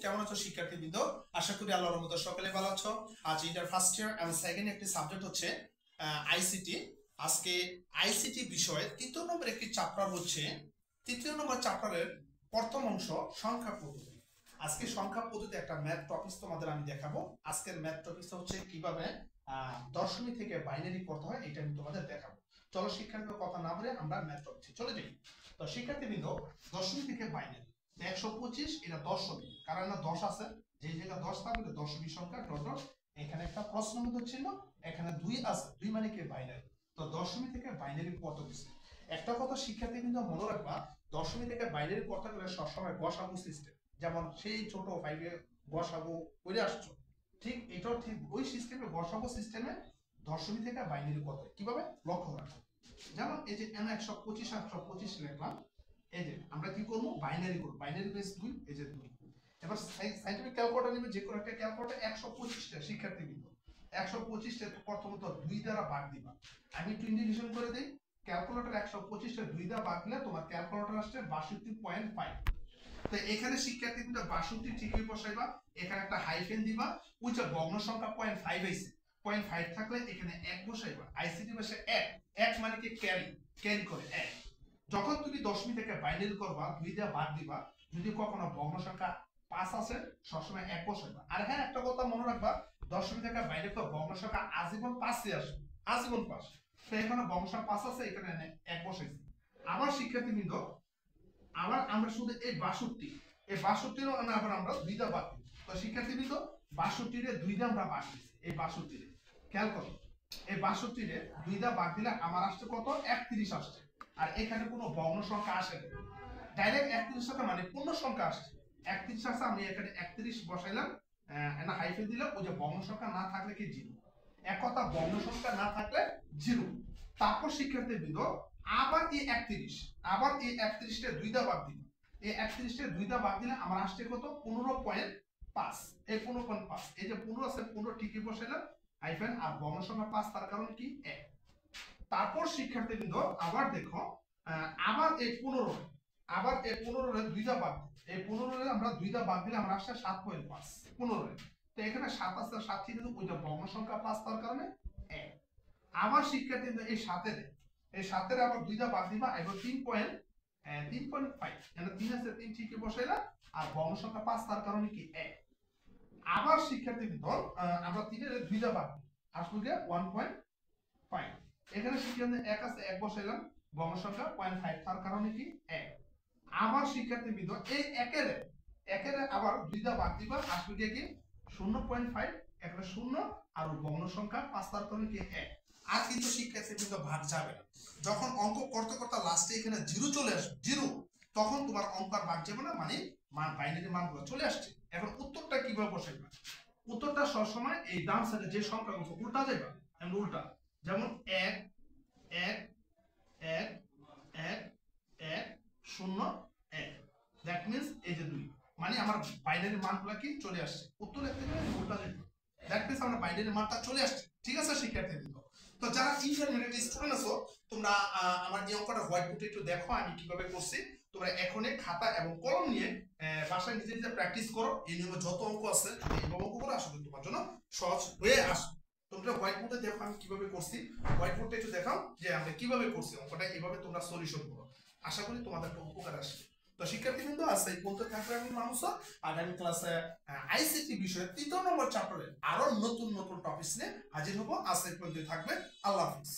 কেমন আছো শিক্ষার্থীবৃন্দ? আশা করি আল্লাহর রহমতে সকলে ভালো আছো। আজ ইন্টার ফার্স্ট ইয়ার এবং সেকেন্ড একটি সাবজেক্ট হচ্ছে আইসিটি। আজকে আইসিটি বিষয়ে তৃতীয় নম্বর একটি চ্যাপ্টার হচ্ছে, তৃতীয় নম্বর চ্যাপ্টারের প্রথম অংশ সংখ্যা পদ্ধতি। আজকে সংখ্যা পদ্ধতি একটা ম্যাথ টপিক তোমাদের আমি দেখাবো। আজকের ম্যাথ টপিক হচ্ছে কিভাবে দশমিক থেকে বাইনারি করতে হয়, এটা আমি তোমাদের দেখাবো। চলো শিক্ষার্থীদের কথা না বলে আমরা ম্যাথ টপিকে চলে যাই। তো শিক্ষার্থীবৃন্দ, দশমিক থেকে বাইনারি 125 এটা দশমিক, কারণ না 10 আছে, যে জায়গা 10 থাকবে দশমিক সংখ্যা ডট। এখানে একটা প্রশ্ন মতো ছিল, এখানে 2 আছে, 2 মানে কি বাইনারি। তো দশমিক থেকে বাইনারি কত কিছু একটা কথা শিক্ষার্থীবৃন্দ মনে রাখবা, দশমিক থেকে বাইনারি করতে গেলে সবসময় গসাগু সিস্টেম, যেমন সেই ছোট 5 এ গসাগু করে আসছো, ঠিক এটাও ঠিক ওই সিস্টেমে গসাগু সিস্টেমে দশমিক থেকে বাইনারি কত কিভাবে লক্ষ্য রাখো। যেমন এই যে এন 125 125 লিখলাম, এই যে আমরা কি করব বাইনারি করব, বাইনারি বেস 2, এই যে 2। এবার সাইন্টিফিক ক্যালকুলেটর নিবে, যে কোনো একটা ক্যালকুলেটর 125টা শিক্ষার্থীবৃন্দ 125টা প্রথমত 2 দ্বারা ভাগ দিবা। আমি একটু ইন্ডিকেশন করে দেই, ক্যালকুলেটর 125টা 2 দ্বারা ভাগ দিলে তোমার ক্যালকুলেটর আসছে 62.5। তো এখানে শিক্ষার্থীবৃন্দ 62 ঠিকই বসাইবা, এখানে একটা হাইফেন দিবা, ওই যে ভগ্ন সংখ্যা 0.5 হইছে, 0.5 থাকলে এখানে 1 বসাইবা। আইসিটি ভাষায় 1 মানে কি ক্যারি করে 1। যখন তুমি দশমিক থেকে বাইনারি করবা 2 দিয়ে ভাগ দিবা, যদি কখনো ভগ্ন সংখ্যা 5 আছে সবসময় 1 বসাইবা। আর হ্যাঁ একটা কথা মনে রাখবা, দশমিক থেকে বাইনারি তো ভগ্ন সংখ্যা আজীবন 5 আসবে, আজীবন 5। তো এখানে ভগ্ন সংখ্যা 5 আছে, এখানে 1 বসাইছি। আবার শিক্ষার্থীবৃন্দ, আবার আমরা শুধু এই 62 আবার আমরা 2 দিয়ে ভাগ দিই। তো শিক্ষার্থীবৃন্দ 62 রে 2 দিয়ে আমরা ভাগ দিছি, এই 62 রে খেয়াল করো, এই 62 রে 2 দিয়ে ভাগ দিলে আমার আসছে কত 31 আসছে। আর এখানে কোনো ভগ্ন সংখ্যা আসে না, ডাইরেক্ট 31 টাকা মানে পূর্ণ সংখ্যা আসছে। 31 আসছে, আমি এখানে 31 বসাইলাম, না হাইফেন দিলাম, ওই যে ভগ্ন সংখ্যা না থাকলে কি 0, এক কথা ভগ্ন সংখ্যা না থাকলে 0। তারপর শিক্ষার্থীবৃন্দ আবার এই 31, আবার এই 31 টা 2 দিয়ে ভাগ দিলাম, এই 31 টা 2 দিয়ে ভাগ দিলে আমার আসছে কত 15.5। এই 15.5, এই যে 15 আছে 15 ঠিকই বসাইলাম হাইফেন, আর ভগ্ন সংখ্যা 5 তার কারণ কি 1। তারপর শিক্ষার্থীবৃন্দ আবার দেখো, আবার এই 15, আবার এই 15 রে 2 দিয়ে ভাগ, এই 15 রে আমরা 2 দিয়ে ভাগ দিলে আমরা আসছে 7.5 15 রে। তো এখানে 7 আছে, 7 কিন্তু ওইটা ভগ্ন সংখ্যা 5 তার কারণে 1। আবার শিক্ষার্থীবৃন্দ এই 7 এর, এই 7 এর আবার 2 দিয়ে ভাগ দিবা, এবার 3.5, মানে 3 আছে 3 ঠিকই বসাইলা, আর ভগ্ন সংখ্যা 5 তার কারণে কি 1। আবার শিক্ষার্থীবৃন্দ আমরা 3 এর 2 দিয়ে ভাগ আসলে 1.5, এখানে শিক্ষার্থী 1 আছে 1 বসাইলাম, ভগ্ন সংখ্যা 0.5 তার কারণে কি 1। আবার শিক্ষার্থীবৃন্দ এই 1 এর আবার 2 দিয়ে ভাগ দিবা, আসলে কি 0.5, এখানে 0 আর ভগ্ন সংখ্যা 5 তার কারণে কি 1। আর কিন্তু শিক্ষার্থীবৃন্দ ভাগ যাবে না, যখন অঙ্ক করতে করতে লাস্টে এখানে 0 চলে আসবে, 0, তখন তোমার অঙ্ক আর ভাগ যাবে না, মানে বাইনারি মানগুলো চলে আসছে। এখন উত্তরটা কিভাবে বসাইবা? উত্তরটা সবসময় এই ডান সাইডে যে সংখ্যাগুলো উল্টা যাবে, এমন উল্টা, যেমন 1 1 1 1 1 0 1, দ্যাট মিন্স এই যে 2, মানে আমার বাইনারি মানগুলো কি চলে আসছে। উত্তর লিখতে গেলে উল্টা যাবে, দ্যাট মিন্স আমার বাইনারি মানটা চলে আসছে। ঠিক আছে শিক্ষার্থীবৃন্দ? তো যারা ইন্টারমিডিয়েট স্টুডেন্ট আছো, তোমরা আমার এই অঙ্কটা হোয়াইট বোর্ডে একটু দেখো আমি কিভাবে করছি। তোমরা এখনই খাতা এবং কলম নিয়ে বাসায় নিজে নিজে প্র্যাকটিস করো। এই নিয়মে যত অঙ্ক আছে এই অঙ্কগুলো আসলে তোমার জন্য সহজ হয়ে আসবে। তোমরা হোয়াইট বোর্ডে দেখো আমি কিভাবে করছি, হোয়াইট বোর্ডে একটু দেখাও যে আমরা কিভাবে করছি অঙ্কটা, এইভাবে তোমরা সলিউশন করো। আশা করি তোমাদের একটা উপকার আসবে। তো শিক্ষার্থীবৃন্দ আজকে এই পর্যন্ত থাকবে আমি মানুষ, আগামী ক্লাসে আইসিটি বিষয়ে 3 নম্বর চ্যাপ্টারে আরো নতুন নতুন টপিক নিয়ে হাজির হবো। আজকে এই পর্যন্ত থাকবে, আল্লাহ হাফিজ।